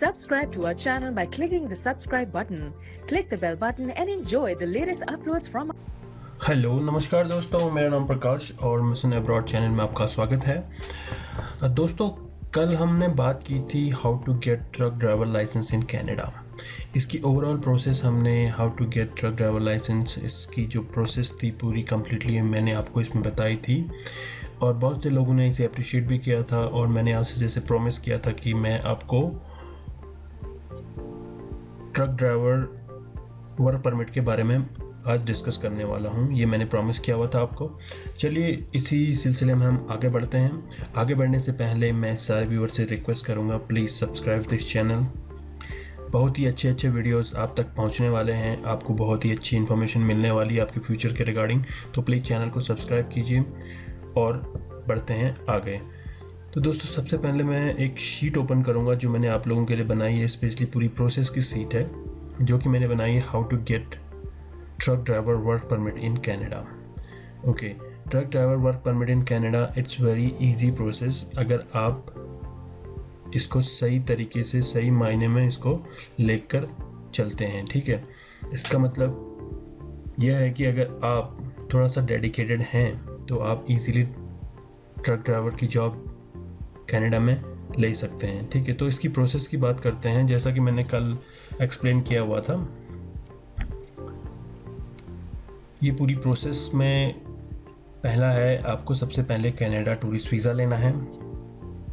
Subscribe to our channel by clicking the subscribe button. Click the bell button and enjoy the latest uploads from hello नमस्कार दोस्तों, मेरा नाम प्रकाश और mission abroad channel में आपका स्वागत है। दोस्तों, कल हमने बात की थी how to get truck driver license in Canada. इसकी ओवरऑल प्रोसेस हमने how to get truck driver license, इसकी जो प्रोसेस थी पूरी कम्प्लीटली मैंने आपको इसमें बताई थी और बहुत से लोगों ने इसे अप्रिशिएट भी किया था। और मैंने आपसे जैसे प्रॉमिस किया था कि मैं आपको ट्रक ड्राइवर वर्क परमिट के बारे में आज डिस्कस करने वाला हूं। ये मैंने प्रॉमिस किया हुआ था आपको। चलिए इसी सिलसिले में हम आगे बढ़ते हैं। आगे बढ़ने से पहले मैं सारे व्यूअर से रिक्वेस्ट करूंगा, प्लीज़ सब्सक्राइब दिस चैनल। बहुत ही अच्छे वीडियोस आप तक पहुंचने वाले हैं, आपको बहुत ही अच्छी इन्फॉर्मेशन मिलने वाली है आपके फ्यूचर के रिगार्डिंग। तो प्लीज़ चैनल को सब्सक्राइब कीजिए और बढ़ते हैं आगे। तो दोस्तों, सबसे पहले मैं एक शीट ओपन करूंगा जो मैंने आप लोगों के लिए बनाई है। स्पेशली पूरी प्रोसेस की शीट है जो कि मैंने बनाई है how to get truck driver work permit in Canada. Okay, truck driver work permit in Canada, it's very easy process अगर आप इसको सही तरीके से सही मायने में इसको लेकर चलते हैं। ठीक है, इसका मतलब यह है कि अगर आप थोड़ा सा डेडिकेटेड हैं तो आप इजीली ट्रक ड्राइवर की जॉब कनाडा में ले सकते हैं। ठीक है, तो इसकी प्रोसेस की बात करते हैं। जैसा कि मैंने कल एक्सप्लेन किया हुआ था, ये पूरी प्रोसेस में पहला है आपको सबसे पहले कनाडा टूरिस्ट वीज़ा लेना है।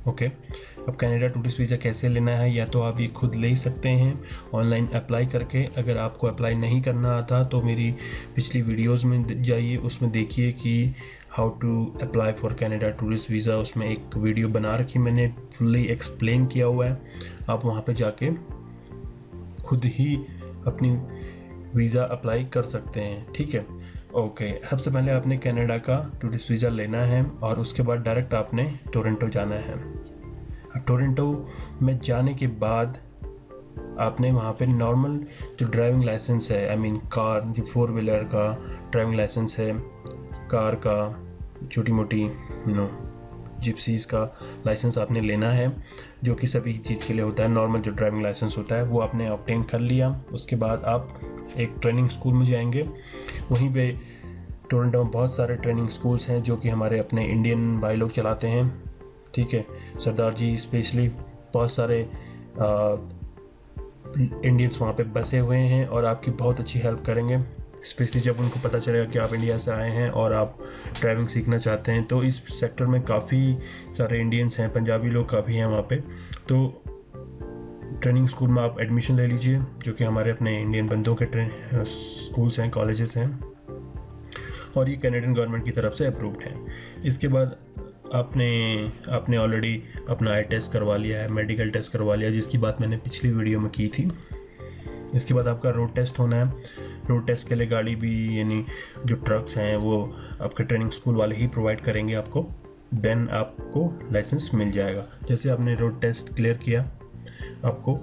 ओके, अब कनाडा टूरिस्ट वीज़ा कैसे लेना है, या तो आप ये खुद ले सकते हैं ऑनलाइन अप्लाई करके। अगर आपको अप्लाई नहीं करना आता तो मेरी पिछली वीडियोस में जाइए, उसमें देखिए कि how to apply for Canada tourist visa. उसमें एक वीडियो बना रखी मैंने, फुल्ली एक्सप्लेन किया हुआ है। आप वहाँ पे जाके खुद ही अपनी वीज़ा अप्लाई कर सकते हैं। ठीक है, ओके। सबसे पहले आपने कनाडा का टूरिस्ट वीज़ा लेना है और उसके बाद डायरेक्ट आपने टोरंटो जाना है। अब टोरंटो में जाने के बाद आपने वहाँ पे नॉर्मल जो ड्राइविंग लाइसेंस है, आई मीन कार, जो 4 व्हीलर का ड्राइविंग लाइसेंस है, कार का, छोटी मोटी जिप्सीज़ का लाइसेंस आपने लेना है, जो कि सभी चीज़ के लिए होता है। नॉर्मल जो ड्राइविंग लाइसेंस होता है वो आपने ऑब्टेन कर लिया। उसके बाद आप एक ट्रेनिंग स्कूल में जाएंगे। वहीं पे टोरंटो में बहुत सारे ट्रेनिंग स्कूल्स हैं जो कि हमारे अपने इंडियन भाई लोग चलाते हैं। ठीक है, सरदार जी स्पेशली, बहुत सारे इंडियंस वहाँ पे बसे हुए हैं और आपकी बहुत अच्छी हेल्प करेंगे। स्पेशली जब उनको पता चलेगा कि आप इंडिया से आए हैं और आप ड्राइविंग सीखना चाहते हैं। तो इस सेक्टर में काफ़ी सारे इंडियंस हैं, पंजाबी लोग काफ़ी हैं वहाँ पे। तो ट्रेनिंग स्कूल में आप एडमिशन ले लीजिए, जो कि हमारे अपने इंडियन बंदों के स्कूल्स हैं, कॉलेजेस हैं, और ये कैनेडियन गवर्नमेंट की तरफ से अप्रूव्ड हैं। इसके बाद आपने ऑलरेडी अपना आई टेस्ट करवा लिया है, मेडिकल टेस्ट करवा लिया, जिसकी बात मैंने पिछली वीडियो में की थी। इसके बाद आपका रोड टेस्ट होना है। रोड टेस्ट के लिए गाड़ी भी, यानी जो ट्रक्स हैं, वो आपके ट्रेनिंग स्कूल वाले ही प्रोवाइड करेंगे आपको। देन आपको लाइसेंस मिल जाएगा। जैसे आपने रोड टेस्ट क्लियर किया, आपको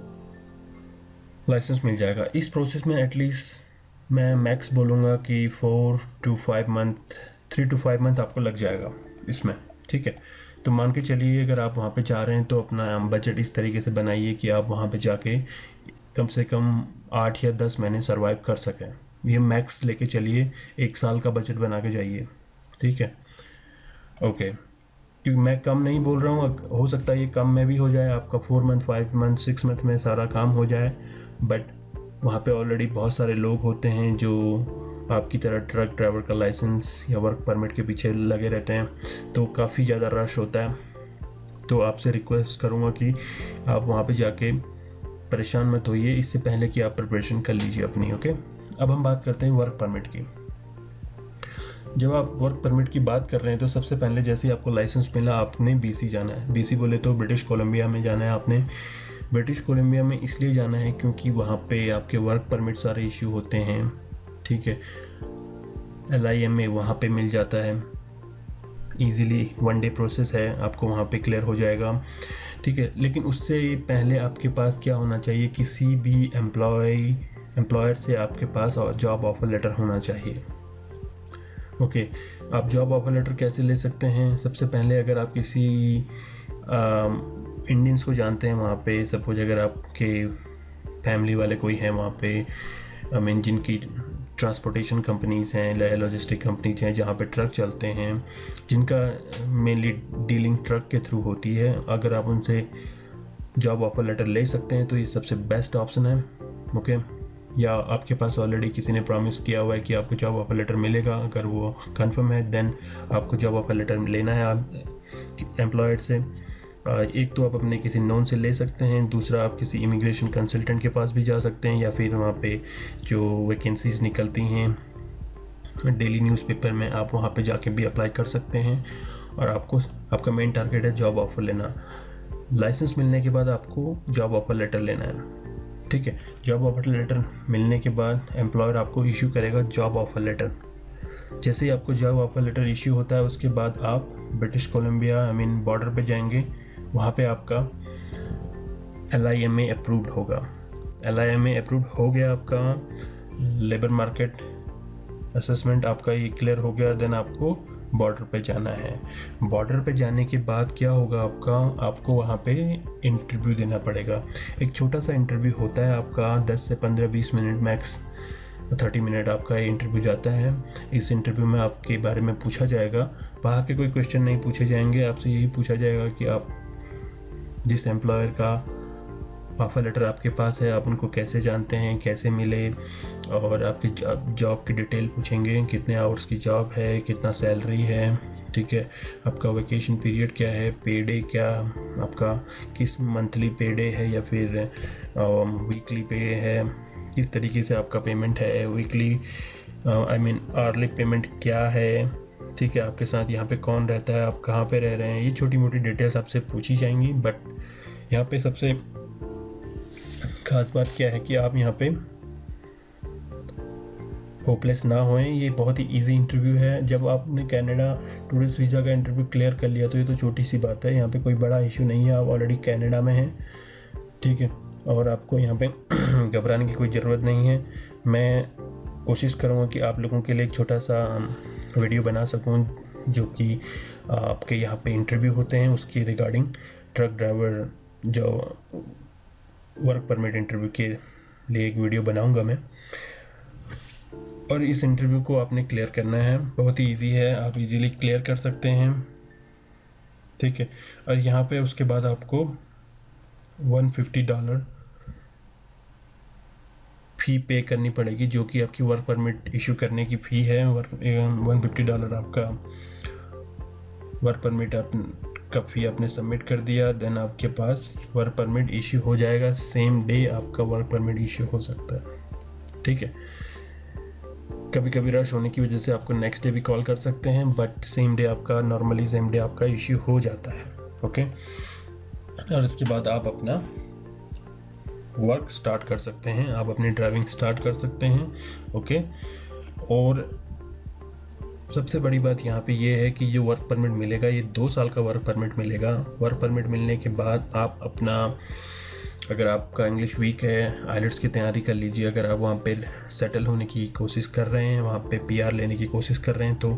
लाइसेंस मिल जाएगा। इस प्रोसेस में एटलीस्ट मैं मैक्स बोलूँगा कि 3 to 5 मंथ आपको लग जाएगा इसमें। ठीक है, तो मान के चलिए अगर आप वहाँ पे जा रहे हैं तो अपना बजट इस तरीके से बनाइए कि आप वहाँ पे जाके कम से कम 8 या 10 महीने सर्वाइव कर सकें। ये मैक्स लेके चलिए, 1 साल का बजट बना के जाइए। ठीक है, ओके। क्योंकि मैं कम नहीं बोल रहा हूँ, हो सकता है ये कम में भी हो जाए, आपका 4 मंथ, 5 मंथ, 6 मंथ में सारा काम हो जाए। बट वहाँ पे ऑलरेडी बहुत सारे लोग होते हैं जो आपकी तरह ट्रक ड्राइवर का लाइसेंस या वर्क परमिट के पीछे लगे रहते हैं, तो काफ़ी ज़्यादा रश होता है। तो आपसे रिक्वेस्ट करूँगा कि आप वहाँ पे जाके परेशान मत होइए, इससे पहले कि आप प्रिपरेशन कर लीजिए अपनी। ओके, अब हम बात करते हैं वर्क परमिट की। जब आप वर्क परमिट की बात कर रहे हैं तो सबसे पहले जैसे ही आपको लाइसेंस मिला, आपने BC जाना है। BC बोले तो ब्रिटिश कोलंबिया में जाना है। आपने ब्रिटिश कोलंबिया में इसलिए जाना है क्योंकि वहाँ पे आपके वर्क परमिट सारे इशू होते हैं। ठीक है, LIMA वहाँ पे मिल जाता है ईज़िली, 1 डे प्रोसेस है, आपको वहाँ पे क्लियर हो जाएगा। ठीक है, लेकिन उससे पहले आपके पास क्या होना चाहिए, किसी भी एम्प्लॉयर से आपके पास जॉब ऑफर लेटर होना चाहिए। ओके, आप जॉब ऑफर लेटर कैसे ले सकते हैं? सबसे पहले अगर आप किसी इंडियंस को जानते हैं वहाँ पे। सपोज अगर आपके फैमिली वाले कोई हैं वहाँ पे, आई मीन जिनकी ट्रांसपोर्टेशन कंपनीज़ हैं, लॉजिस्टिक कंपनीज हैं जहाँ पे ट्रक चलते हैं, जिनका मेनली डीलिंग ट्रक के थ्रू होती है, अगर आप उनसे जॉब ऑफर लेटर ले सकते हैं तो ये सबसे बेस्ट ऑप्शन है। ओके, या आपके पास ऑलरेडी किसी ने प्रॉमिस किया हुआ है कि आपको जॉब ऑफर लेटर मिलेगा, अगर वो कंफर्म है देन आपको जॉब ऑफर लेटर लेना है आप एम्प्लॉयर से। एक तो आप अपने किसी नोन से ले सकते हैं, दूसरा आप किसी इमिग्रेशन कंसल्टेंट के पास भी जा सकते हैं, या फिर वहाँ पे जो वैकेंसीज़ निकलती हैं डेली न्यूज़पेपर में आप वहाँ पे जाके भी अप्लाई कर सकते हैं। और आपका मेन टारगेट है जॉब ऑफर लेना। लाइसेंस मिलने के बाद आपको जॉब ऑफर लेटर लेना है, ठीक है। जॉब ऑफर लेटर मिलने के बाद एम्प्लॉयर आपको इशू करेगा जॉब ऑफर लेटर। जैसे ही आपको जॉब ऑफर लेटर इशू होता है उसके बाद आप British Columbia I mean border पे जाएंगे, वहाँ पे आपका LIMA अप्रूव्ड होगा। LIMA अप्रूव्ड हो गया, आपका लेबर मार्केट असेसमेंट आपका ये क्लियर हो गया, देन आपको बॉर्डर पे जाना है। बॉर्डर पे जाने के बाद क्या होगा आपको वहाँ पे इंटरव्यू देना पड़ेगा। एक छोटा सा इंटरव्यू होता है आपका 10 से 15-20 मिनट, मैक्स 30 मिनट आपका इंटरव्यू जाता है। इस इंटरव्यू में आपके बारे में पूछा जाएगा, बाहर के कोई क्वेश्चन नहीं पूछे जाएंगे, आपसे यही पूछा जाएगा कि आप जिस एम्प्लॉयर का ऑफर लेटर आपके पास है आप उनको कैसे जानते हैं, कैसे मिले, और आपकी जॉब की डिटेल पूछेंगे, कितने आवर्स की जॉब है, कितना सैलरी है, ठीक है, आपका वेकेशन पीरियड क्या है, पे डे क्या आपका, किस मंथली पे डे है या फिर वीकली पे है, किस तरीके से आपका पेमेंट है, weekly I mean hourly payment क्या है, ठीक है, आपके साथ यहाँ पे कौन रहता है, आप कहाँ पे रह रहे हैं, ये छोटी मोटी डिटेल्स आपसे पूछी जाएंगी। बट यहाँ पे सबसे खास बात क्या है कि आप यहाँ पे होपलेस ना होएं। ये बहुत ही इजी इंटरव्यू है। जब आपने कनाडा टूरिस्ट वीज़ा का इंटरव्यू क्लियर कर लिया तो ये तो छोटी सी बात है, यहाँ पे कोई बड़ा इशू नहीं है, आप ऑलरेडी कनाडा में हैं, ठीक है, और आपको यहाँ पे घबराने की कोई ज़रूरत नहीं है। मैं कोशिश करूँगा कि आप लोगों के लिए एक छोटा सा वीडियो बना सकूँ जो कि आपके यहाँ पे इंटरव्यू होते हैं उसकी रिगार्डिंग, ट्रक ड्राइवर जो वर्क परमिट इंटरव्यू के लिए एक वीडियो बनाऊंगा मैं। और इस इंटरव्यू को आपने क्लियर करना है, बहुत ही इजी है, आप इजीली क्लियर कर सकते हैं, ठीक है। और यहाँ पे उसके बाद आपको $150 फ़ी पे करनी पड़ेगी, जो कि आपकी वर्क परमिट इशू करने की फ़ी है। $150 आपका वर्क परमिट का फ़ी आपने सबमिट कर दिया, देन आपके पास वर्क परमिट इशू हो जाएगा। सेम डे आपका वर्क परमिट इशू हो सकता है, ठीक है। कभी कभी रश होने की वजह से आपको नेक्स्ट डे भी कॉल कर सकते हैं, बट सेम डे आपका नॉर्मली सेम डे आपका इशू हो जाता है, ओके। और इसके बाद आप अपना वर्क स्टार्ट कर सकते हैं, आप अपनी ड्राइविंग स्टार्ट कर सकते हैं, ओके। और सबसे बड़ी बात यहाँ पे ये है कि ये वर्क परमिट मिलेगा, ये 2 साल का वर्क परमिट मिलेगा। वर्क परमिट मिलने के बाद आप अपना, अगर आपका इंग्लिश वीक है, आइलेट्स की तैयारी कर लीजिए। अगर आप वहाँ पे सेटल होने की कोशिश कर रहे हैं, वहाँ पे PR लेने की कोशिश कर रहे हैं, तो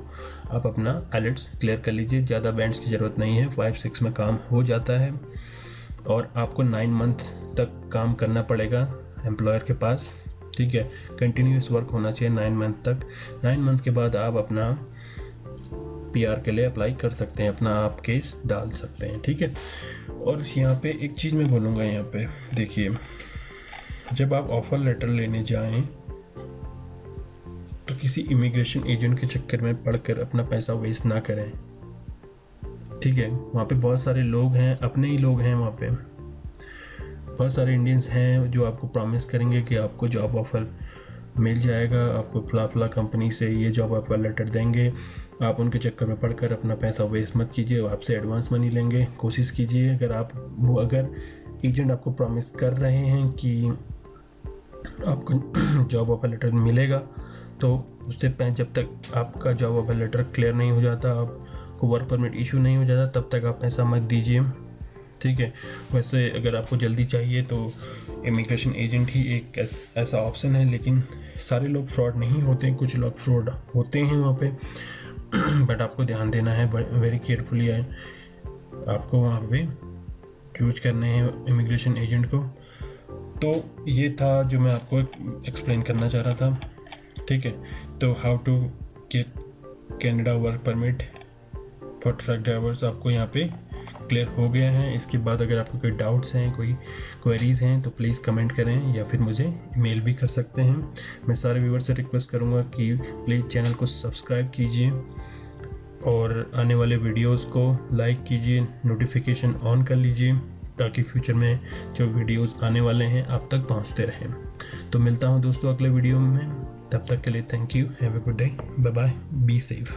आप अपना आइलेट्स क्लियर कर लीजिए। ज़्यादा बैंड्स की ज़रूरत नहीं है, 5-6 में काम हो जाता है। और आपको 9 मंथ तक काम करना पड़ेगा एम्प्लॉयर के पास, ठीक है। कंटिन्यूस वर्क होना चाहिए 9 मंथ तक। 9 मंथ के बाद आप अपना PR के लिए अप्लाई कर सकते हैं, अपना आप केस डाल सकते हैं, ठीक है। और यहाँ पे एक चीज़ मैं बोलूँगा, यहाँ पे देखिए, जब आप ऑफ़र लेटर लेने जाएं तो किसी इमिग्रेशन एजेंट के चक्कर में पड़कर अपना पैसा वेस्ट ना करें, ठीक है। वहाँ पे बहुत सारे लोग हैं, अपने ही लोग हैं, वहाँ पे बहुत सारे इंडियंस हैं जो आपको प्रॉमिस करेंगे कि आपको जॉब ऑफ़र मिल जाएगा, आपको फला कंपनी से ये जॉब ऑफ़र लेटर देंगे। आप उनके चक्कर में पड़कर अपना पैसा वेस्ट मत कीजिए, आपसे एडवांस मनी लेंगे। कोशिश कीजिए, अगर एजेंट आपको प्रॉमिस कर रहे हैं कि आपको जॉब ऑफ़र लेटर मिलेगा, तो उससे पहले जब तक आपका जॉब ऑफ़र लेटर क्लियर नहीं हो जाता, आपको वर्क परमिट इशू नहीं हो जाता, तब तक आप पैसा मत दीजिए, ठीक है। वैसे अगर आपको जल्दी चाहिए तो इमिग्रेशन एजेंट ही एक ऐसा ऑप्शन है, लेकिन सारे लोग फ्रॉड नहीं होते, कुछ लोग फ्रॉड होते हैं वहाँ पे। बट आपको ध्यान देना है, वेरी केयरफुली है, आपको वहाँ पे यूज करने हैं इमिग्रेशन एजेंट को। तो ये था जो मैं आपको एक्सप्लेन करना चाह रहा था, ठीक है। तो how to get Canada work permit for truck drivers आपको यहाँ पे क्लियर हो गया है। इसके बाद अगर आपको कोई डाउट्स हैं, कोई क्वेरीज़ हैं तो प्लीज़ कमेंट करें या फिर मुझे ईमेल भी कर सकते हैं। मैं सारे व्यूअर्स से रिक्वेस्ट करूँगा कि प्लीज़ चैनल को सब्सक्राइब कीजिए और आने वाले वीडियोस को लाइक कीजिए, नोटिफिकेशन ऑन कर लीजिए ताकि फ्यूचर में जो वीडियोस आने वाले हैं आप तक पहुंचते रहें। तो मिलता हूं दोस्तों अगले वीडियो में, तब तक के लिए thank you, have a good day, bye bye, be safe.